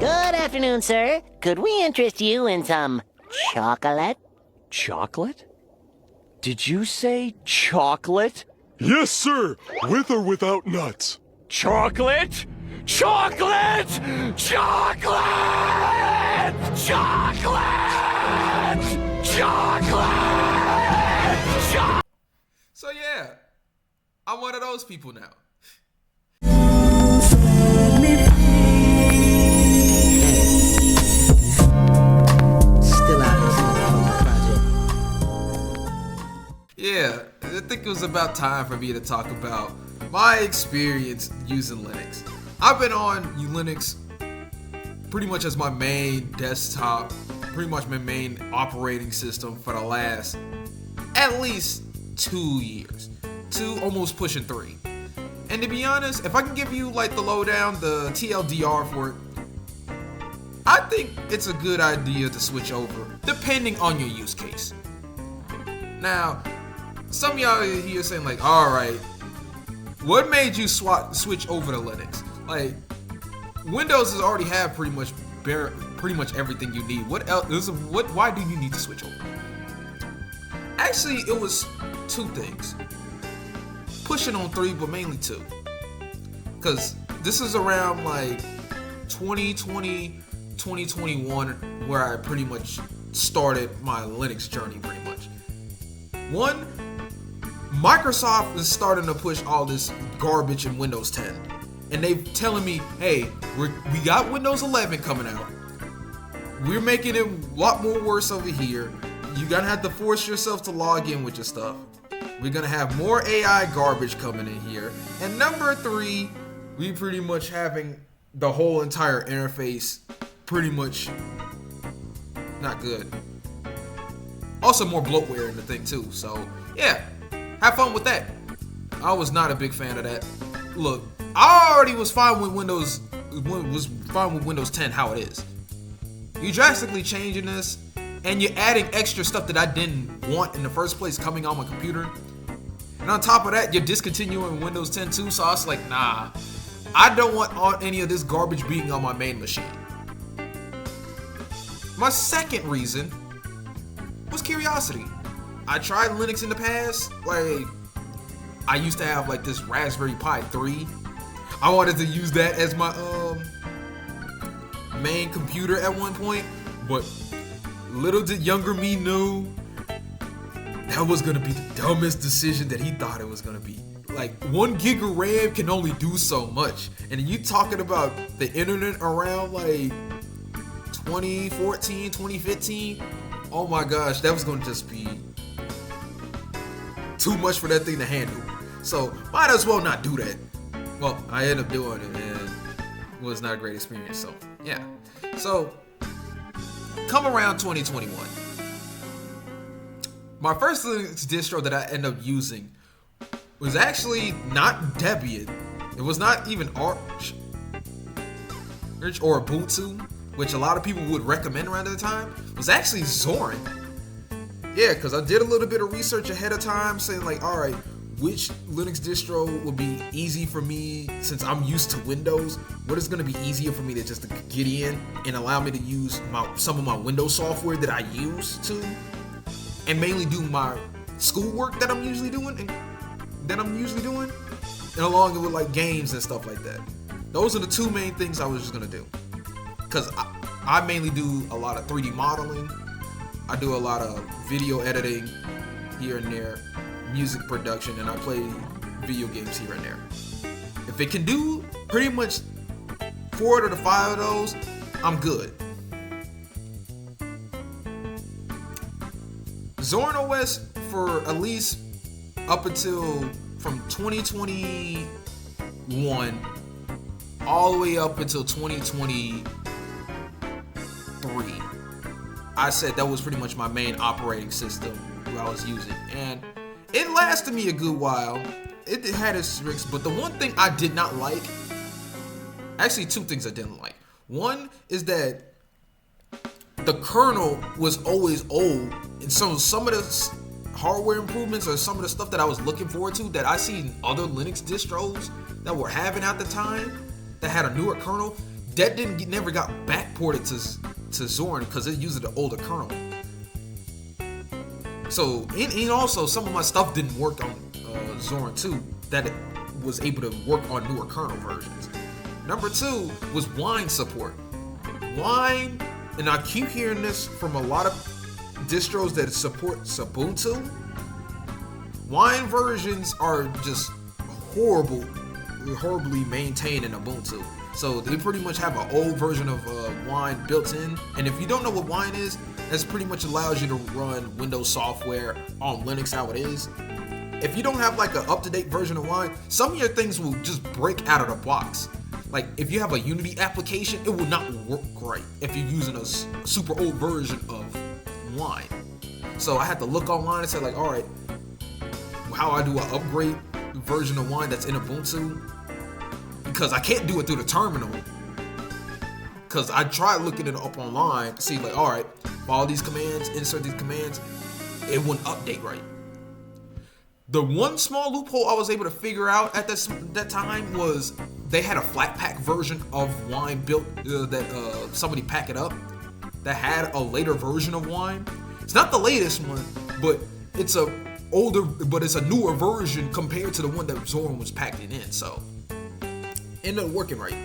Good afternoon, sir. Could we interest you in some chocolate? Chocolate? Did you say chocolate? Yes, sir. With or without nuts. Chocolate? Chocolate! Chocolate! Chocolate! Chocolate! So yeah, I'm one of those people now. Still out here from the project. Yeah, I think it was about time for me to talk about my experience using Linux. I've been on Linux pretty much as my main desktop, pretty much my main operating system for the last at least 2 years. 2, almost pushing 3. And to be honest, if I can give you like the lowdown, the TLDR for it, I think it's a good idea to switch over, depending on your use case. Now, some of y'all are here saying like, alright, what made you switch over to Linux? Like, Windows has already have pretty much everything you need. What else? Why do you need to switch over? Actually, it was 2 things. Pushing on 3, but mainly 2. Because this is around like 2020, 2021, where I pretty much started my Linux journey pretty much. 1, Microsoft is starting to push all this garbage in Windows 10. And they telling me, hey, we got Windows 11 coming out. We're making it a lot more worse over here. You're gonna have to force yourself to log in with your stuff. We're gonna have more AI garbage coming in here. And number 3, we pretty much having the whole entire interface pretty much not good. Also more bloatware in the thing too. So yeah, have fun with that. I was not a big fan of that. Look, I already was fine with Windows 10 how it is. You're drastically changing this, and you're adding extra stuff that I didn't want in the first place coming on my computer. And on top of that, you're discontinuing Windows 10 too, so I was like, nah, I don't want any of this garbage being on my main machine. My second reason was curiosity. I tried Linux in the past, like, I used to have like this Raspberry Pi 3. I wanted to use that as my main computer at one point, but little did younger me know that was gonna be the dumbest decision that he thought it was gonna be. Like, 1 gig of RAM can only do so much, and you talking about the internet around like 2014, 2015. Oh my gosh, that was gonna just be too much for that thing to handle. So might as well not do that. Well, I ended up doing it, and it was not a great experience. So yeah. So come around 2021, my first Linux distro that I ended up using was actually not Debian. It was not even Arch or Ubuntu, which a lot of people would recommend around the time. It was actually Zorin. Yeah, because I did a little bit of research ahead of time, saying like, all right, which Linux distro would be easy for me since I'm used to Windows? What is going to be easier for me to just get in and allow me to use some of my Windows software that I use to, and mainly do my schoolwork that I'm usually doing, and along with like games and stuff like that. Those are the 2 main things I was just going to do, because I mainly do a lot of 3D modeling. I do a lot of video editing here and there, music production, and I play video games here and there. If it can do pretty much 4 out of the 5 of those, I'm good. Zorin OS for at least up until from 2021 all the way up until 2023. I said that was pretty much my main operating system I was using, and it lasted me a good while. It had its tricks, but the one thing I did not like, actually 2 things I didn't like. One is that the kernel was always old, and so some of the hardware improvements or some of the stuff that I was looking forward to that I see in other Linux distros that were having at the time that had a newer kernel that never got backported to Zorin because it uses the older kernel. So, and also some of my stuff didn't work on Zorin 2 that it was able to work on newer kernel versions. Number 2 was Wine support. Wine, and I keep hearing this from a lot of distros that support Ubuntu. Wine versions are just horribly maintained in Ubuntu. So they pretty much have an old version of Wine built in. And if you don't know what Wine is, that's pretty much allows you to run Windows software on Linux how it is. If you don't have like an up-to-date version of Wine, some of your things will just break out of the box. Like if you have a Unity application, it will not work right if you're using a super old version of Wine. So I had to look online and say like, all right, how I do an upgrade version of Wine that's in Ubuntu, because I can't do it through the terminal. Because I tried looking it up online to see like, all right, follow these commands, insert these commands, it wouldn't update right. The one small loophole I was able to figure out at that time was they had a flat pack version of Wine built that somebody packed it up that had a later version of Wine. It's not the latest one, but it's a newer version compared to the one that Zorin was packing in. So ended up working right.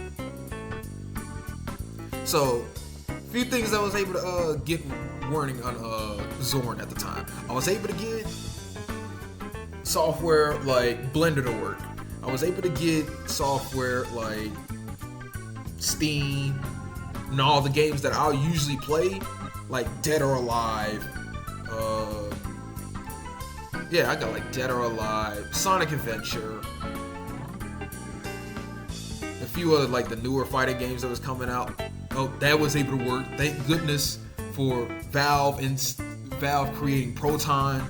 So a few things I was able to get warning on Zorin at the time. I was able to get software like Blender to work. I was able to get software like Steam and all the games that I'll usually play, like Dead or Alive. I got like Dead or Alive, Sonic Adventure, a few other like the newer fighting games that was coming out. Oh, that was able to work. Thank goodness for Valve and Valve creating Proton.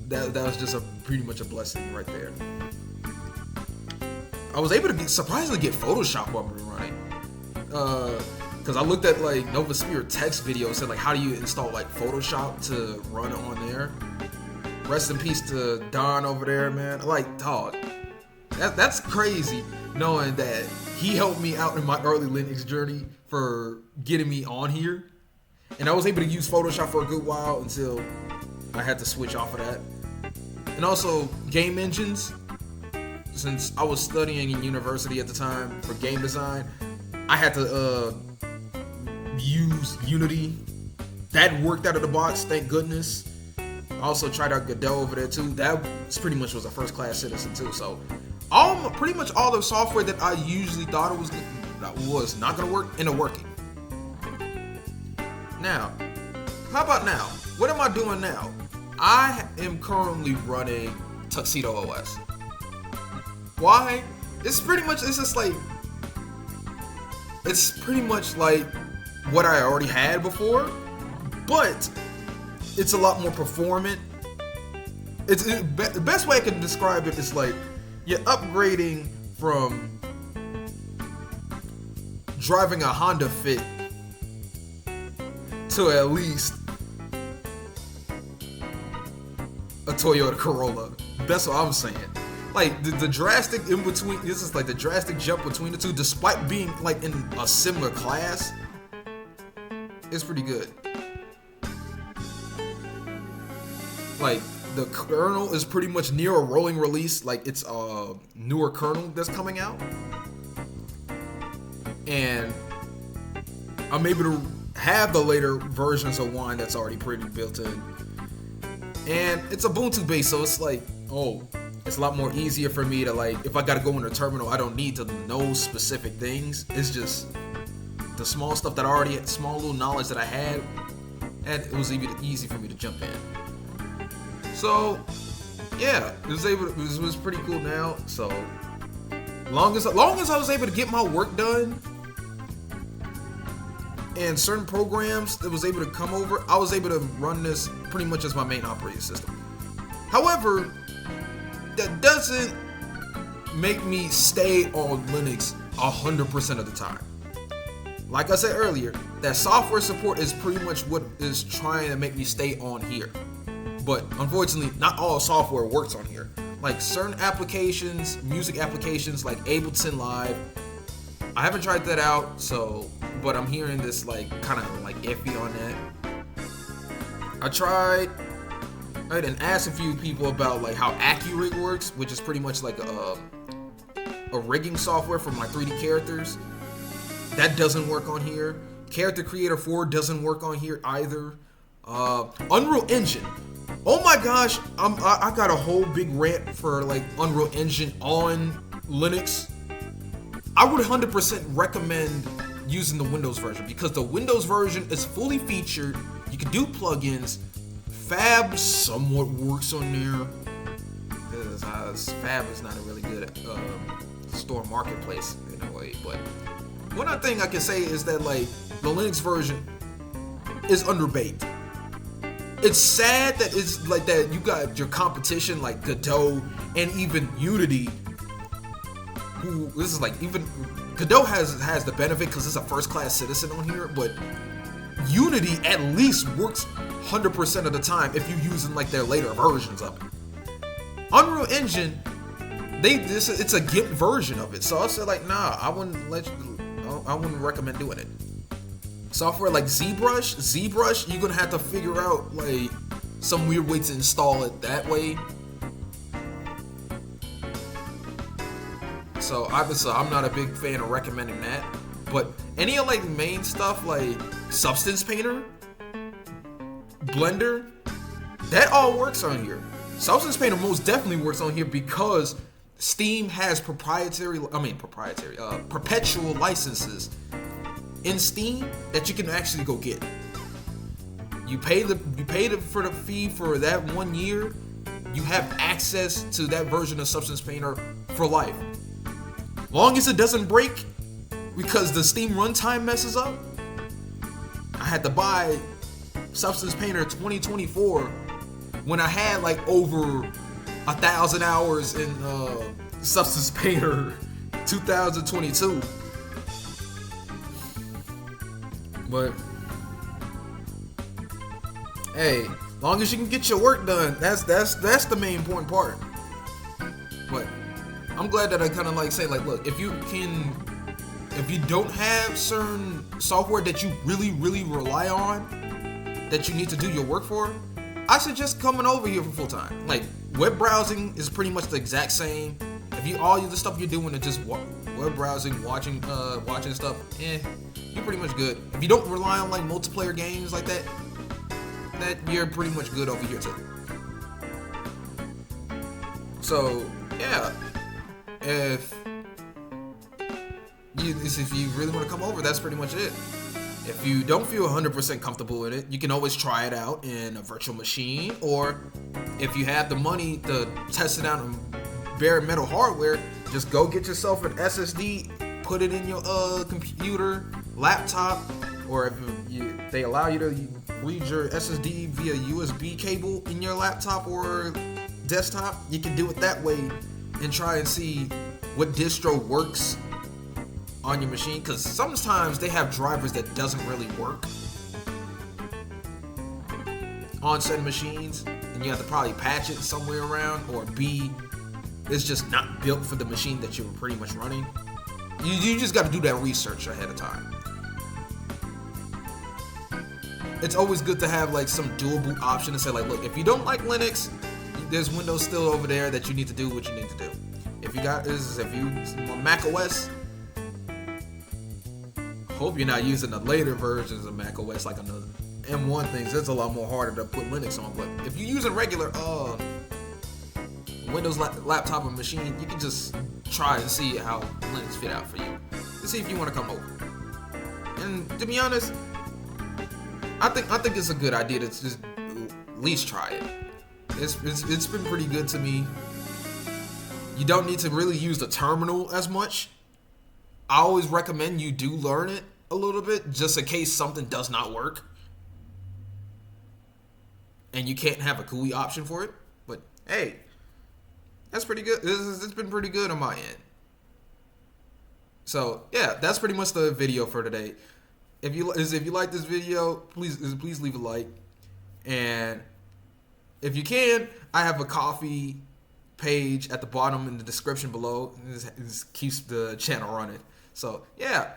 That was just pretty much a blessing right there. I was able to surprisingly get Photoshop up and running. Because I looked at like Nova Spear text video, said like how do you install like Photoshop to run on there. Rest in peace to Don over there, man. Like, dog, that's crazy knowing that he helped me out in my early Linux journey for getting me on here. And I was able to use Photoshop for a good while until I had to switch off of that. And also game engines. Since I was studying in university at the time for game design, I had to use Unity. That worked out of the box, thank goodness. I also tried out Godot over there too. That pretty much was a first class citizen too. So pretty much all the software that I usually thought it was not gonna work, ended up working. Now, how about now? What am I doing now? I am currently running Tuxedo OS. Why? It's pretty much like what I already had before, but it's a lot more performant. The best way I can describe it is like you're upgrading from driving a Honda Fit to at least a Toyota Corolla. That's what I'm saying. Like the drastic in between, this is like the drastic jump between the two, despite being like in a similar class, it's pretty good. Like the kernel is pretty much near a rolling release, like it's a newer kernel that's coming out, and I'm able to have the later versions of Wine that's already pretty built in, and it's Ubuntu based, so it's like, it's a lot more easier for me to, like, if I gotta go in the terminal, I don't need to know specific things. It's just the small stuff that I already had, small little knowledge that I had, and it was easy for me to jump in. So yeah, it was pretty cool now. So long as I was able to get my work done and certain programs that was able to come over, I was able to run this pretty much as my main operating system. However, that doesn't make me stay on Linux 100% of the time. Like I said earlier, that software support is pretty much what is trying to make me stay on here. But unfortunately, not all software works on here. Like certain applications, music applications like Ableton Live, I haven't tried that out, so, but I'm hearing this like kind of like iffy on that. I tried, right, and asked a few people about like how Accurate works, which is pretty much like a rigging software for my 3D characters. That doesn't work on here. Character Creator 4 doesn't work on here either. Unreal Engine. Oh my gosh, I got a whole big rant for like Unreal Engine on Linux. I would 100% recommend using the Windows version because the Windows version is fully featured. You can do plugins. Fab somewhat works on there. Fab is not a really good store marketplace in a way, but one other thing I can say is that like the Linux version is underbaked. It's sad that it's like that you got your competition like Godot and even Unity, who this is like even Godot has the benefit because it's a first class citizen on here, but Unity at least works 100% of the time if you're using like their later versions of it. Unreal Engine, it's a GIMP version of it, so I said like nah, I wouldn't recommend doing it. Software like ZBrush, you're gonna have to figure out like some weird way to install it that way. So obviously I'm not a big fan of recommending that. But any of like main stuff like Substance Painter, Blender, that all works on here. Substance Painter most definitely works on here because Steam has perpetual licenses in Steam that you can actually go get. You pay for the fee for that 1 year. You have access to that version of Substance Painter for life. Long as it doesn't break because the Steam runtime messes up. I had to buy Substance Painter 2024 when I had like over 1,000 hours in Substance Painter 2022. But hey, long as you can get your work done, that's the main important part. But I'm glad that I kind of like say like, look, if you don't have certain software that you really rely on, that you need to do your work for, I suggest coming over here for full time. Like web browsing is pretty much the exact same. If all the stuff you're doing is just web browsing, watching stuff, you're pretty much good. If you don't rely on like multiplayer games like that you're pretty much good over here too. So yeah, if you really want to come over, that's pretty much it. If you don't feel 100% comfortable in it, you can always try it out in a virtual machine, or if you have the money to test it out on bare metal hardware, just go get yourself an SSD, put it in your computer, laptop, or if they allow you to read your SSD via USB cable in your laptop or desktop, you can do it that way and try and see what distro works on your machine, because sometimes they have drivers that doesn't really work on said machines, and you have to probably patch it somewhere around, or B, it's just not built for the machine that you were pretty much running. You just got to do that research ahead of time. It's always good to have like some dual boot option to say like, look, if you don't like Linux, there's Windows still over there that you need to do what you need to do. If you on Mac OS, hope you're not using the later versions of Mac OS like another M1 things. It's a lot more harder to put Linux on. But if you're using regular Windows laptop or machine, you can just try and see how Linux fit out for you to see if you want to come over. And to be honest, I think it's a good idea to just at least try it. It's been pretty good to me. You don't need to really use the terminal as much. I always recommend you do learn it a little bit, just in case something does not work and you can't have a GUI option for it. But hey, that's pretty good. It's been pretty good on my end. So yeah, that's pretty much the video for today. If you like this video, please leave a like, and if you can, I have a Ko-fi page at the bottom in the description below. This keeps the channel running. So yeah,